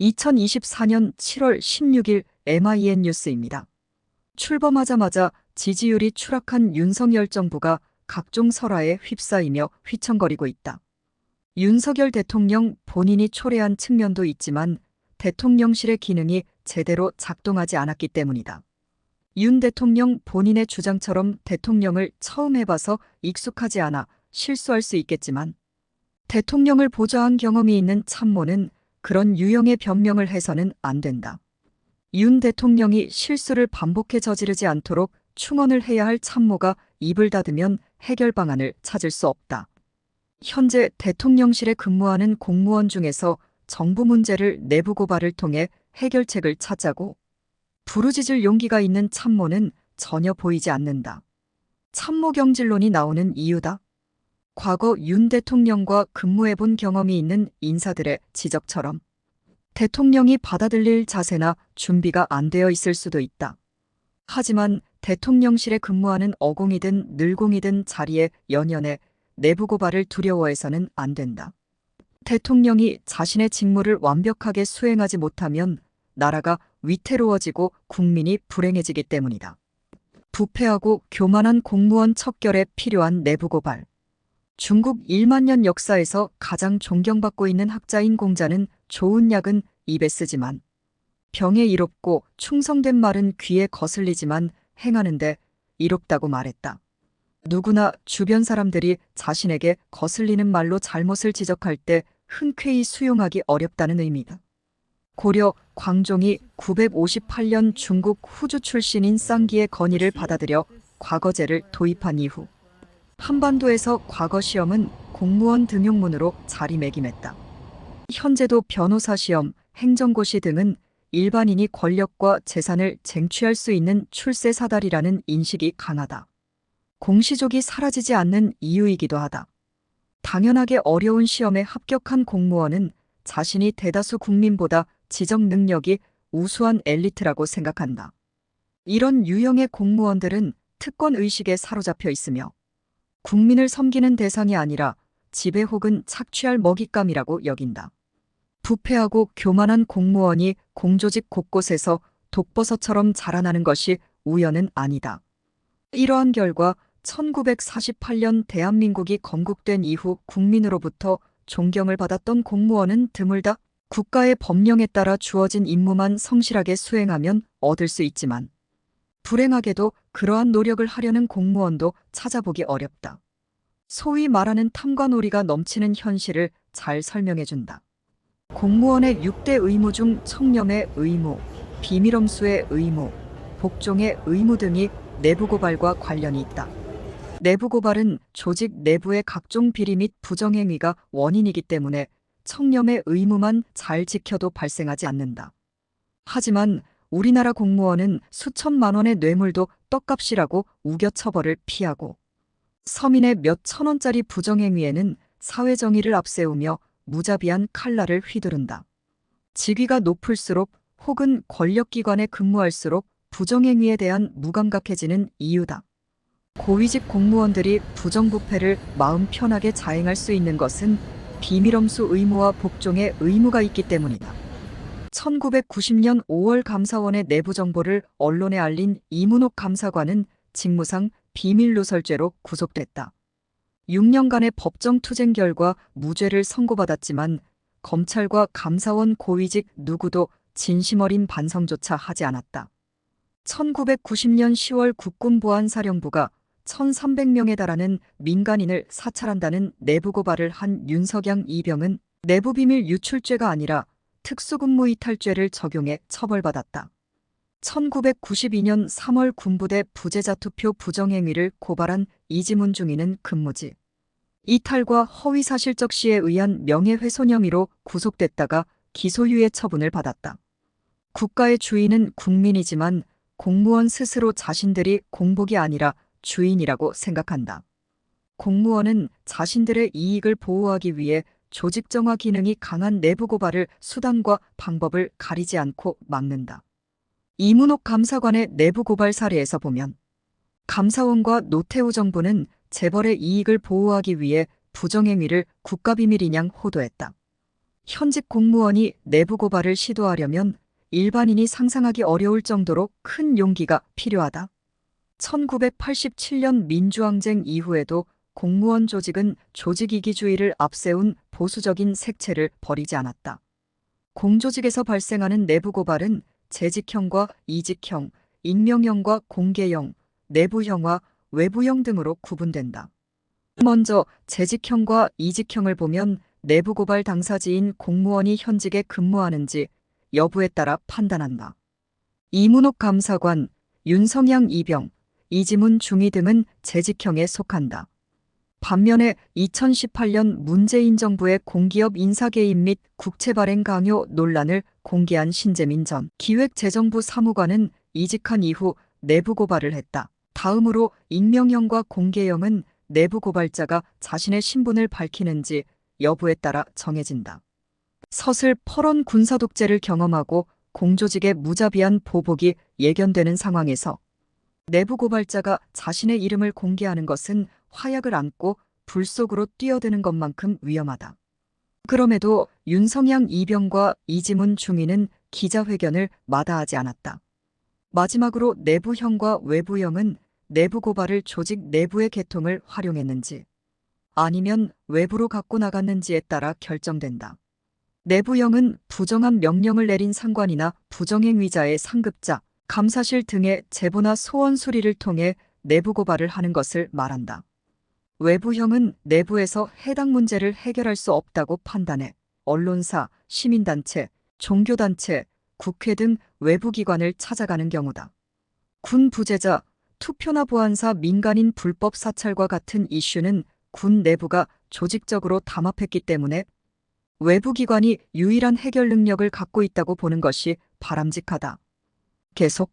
2024년 7월 16일 MIN 뉴스입니다. 출범하자마자 지지율이 추락한 윤석열 정부가 각종 설화에 휩싸이며 휘청거리고 있다. 윤석열 대통령 본인이 초래한 측면도 있지만 대통령실의 기능이 제대로 작동하지 않았기 때문이다. 윤 대통령 본인의 주장처럼 대통령을 처음 해봐서 익숙하지 않아 실수할 수 있겠지만 대통령을 보좌한 경험이 있는 참모는 그런 유형의 변명을 해서는 안 된다. 윤 대통령이 실수를 반복해 저지르지 않도록 충원을 해야 할 참모가 입을 닫으면 해결 방안을 찾을 수 없다. 현재 대통령실에 근무하는 공무원 중에서 정부 문제를 내부 고발을 통해 해결책을 찾자고 부르짖을 용기가 있는 참모는 전혀 보이지 않는다. 참모 경질론이 나오는 이유다. 과거 윤 대통령과 근무해본 경험이 있는 인사들의 지적처럼 대통령이 받아들일 자세나 준비가 안 되어 있을 수도 있다. 하지만 대통령실에 근무하는 어공이든 늘공이든 자리에 연연해 내부 고발을 두려워해서는 안 된다. 대통령이 자신의 직무를 완벽하게 수행하지 못하면 나라가 위태로워지고 국민이 불행해지기 때문이다. 부패하고 교만한 공무원 척결에 필요한 내부 고발. 중국 1만 년 역사에서 가장 존경받고 있는 학자인 공자는 좋은 약은 입에 쓰지만 병에 이롭고 충성된 말은 귀에 거슬리지만 행하는데 이롭다고 말했다. 누구나 주변 사람들이 자신에게 거슬리는 말로 잘못을 지적할 때 흔쾌히 수용하기 어렵다는 의미다. 고려 광종이 958년 중국 후주 출신인 쌍기의 건의를 받아들여 과거제를 도입한 이후 한반도에서 과거 시험은 공무원 등용문으로 자리매김했다. 현재도 변호사 시험, 행정고시 등은 일반인이 권력과 재산을 쟁취할 수 있는 출세 사다리라는 인식이 강하다. 공시족이 사라지지 않는 이유이기도 하다. 당연하게 어려운 시험에 합격한 공무원은 자신이 대다수 국민보다 지적 능력이 우수한 엘리트라고 생각한다. 이런 유형의 공무원들은 특권 의식에 사로잡혀 있으며 국민을 섬기는 대상이 아니라 지배 혹은 착취할 먹잇감이라고 여긴다. 부패하고 교만한 공무원이 공조직 곳곳에서 독버섯처럼 자라나는 것이 우연은 아니다. 이러한 결과 1948년 대한민국이 건국된 이후 국민으로부터 존경을 받았던 공무원은 드물다. 국가의 법령에 따라 주어진 임무만 성실하게 수행하면 얻을 수 있지만 불행하게도 그러한 노력을 하려는 공무원도 찾아보기 어렵다. 소위 말하는 탐관오리가 넘치는 현실을 잘 설명해준다. 공무원의 6대 의무 중 청렴의 의무, 비밀엄수의 의무, 복종의 의무 등이 내부고발과 관련이 있다. 내부고발은 조직 내부의 각종 비리 및 부정행위가 원인이기 때문에 청렴의 의무만 잘 지켜도 발생하지 않는다. 하지만 우리나라 공무원은 수천만 원의 뇌물도 떡값이라고 우겨 처벌을 피하고 서민의 몇 천 원짜리 부정행위에는 사회정의를 앞세우며 무자비한 칼날을 휘두른다. 직위가 높을수록 혹은 권력기관에 근무할수록 부정행위에 대한 무감각해지는 이유다. 고위직 공무원들이 부정부패를 마음 편하게 자행할 수 있는 것은 비밀엄수 의무와 복종의 의무가 있기 때문이다. 1990년 5월 감사원의 내부 정보를 언론에 알린 이문옥 감사관은 직무상 비밀누설죄로 구속됐다. 6년간의 법정 투쟁 결과 무죄를 선고받았지만 검찰과 감사원 고위직 누구도 진심 어린 반성조차 하지 않았다. 1990년 10월 국군보안사령부가 1,300명에 달하는 민간인을 사찰한다는 내부 고발을 한 윤석양 이병은 내부비밀 유출죄가 아니라 특수근무이탈죄를 적용해 처벌받았다. 1992년 3월 군부대 부재자 투표 부정행위를 고발한 이지문 중위는 근무지 이탈과 허위사실적 시에 의한 명예훼손 혐의로 구속됐다가 기소유예 처분을 받았다. 국가의 주인은 국민이지만 공무원 스스로 자신들이 공복이 아니라 주인이라고 생각한다. 공무원은 자신들의 이익을 보호하기 위해 조직정화 기능이 강한 내부 고발을 수단과 방법을 가리지 않고 막는다. 이문옥 감사관의 내부 고발 사례에서 보면 감사원과 노태우 정부는 재벌의 이익을 보호하기 위해 부정행위를 국가비밀인 양 호도했다. 현직 공무원이 내부 고발을 시도하려면 일반인이 상상하기 어려울 정도로 큰 용기가 필요하다. 1987년 민주항쟁 이후에도 공무원 조직은 조직이기주의를 앞세운 보수적인 색채를 버리지 않았다. 공조직에서 발생하는 내부 고발은 재직형과 이직형, 익명형과 공개형, 내부형과 외부형 등으로 구분된다. 먼저 재직형과 이직형을 보면 내부 고발 당사지인 공무원이 현직에 근무하는지 여부에 따라 판단한다. 이문옥 감사관, 윤성양 이병, 이지문 중위 등은 재직형에 속한다. 반면에 2018년 문재인 정부의 공기업 인사개입 및 국채 발행 강요 논란을 공개한 신재민 전 기획재정부 사무관은 이직한 이후 내부 고발을 했다. 다음으로 익명형과 공개형은 내부 고발자가 자신의 신분을 밝히는지 여부에 따라 정해진다. 서슬 퍼런 군사독재를 경험하고 공조직의 무자비한 보복이 예견되는 상황에서 내부 고발자가 자신의 이름을 공개하는 것은 화약을 안고 불 속으로 뛰어드는 것만큼 위험하다. 그럼에도 윤성양 이병과 이지문 중위는 기자회견을 마다하지 않았다. 마지막으로 내부형과 외부형은 내부 고발을 조직 내부의 계통을 활용했는지 아니면 외부로 갖고 나갔는지에 따라 결정된다. 내부형은 부정한 명령을 내린 상관이나 부정행위자의 상급자, 감사실 등의 제보나 소원 수리를 통해 내부 고발을 하는 것을 말한다. 외부형은 내부에서 해당 문제를 해결할 수 없다고 판단해 언론사, 시민단체, 종교단체, 국회 등 외부기관을 찾아가는 경우다. 군 부재자, 투표나 보안사 민간인 불법 사찰과 같은 이슈는 군 내부가 조직적으로 담합했기 때문에 외부기관이 유일한 해결 능력을 갖고 있다고 보는 것이 바람직하다. 계속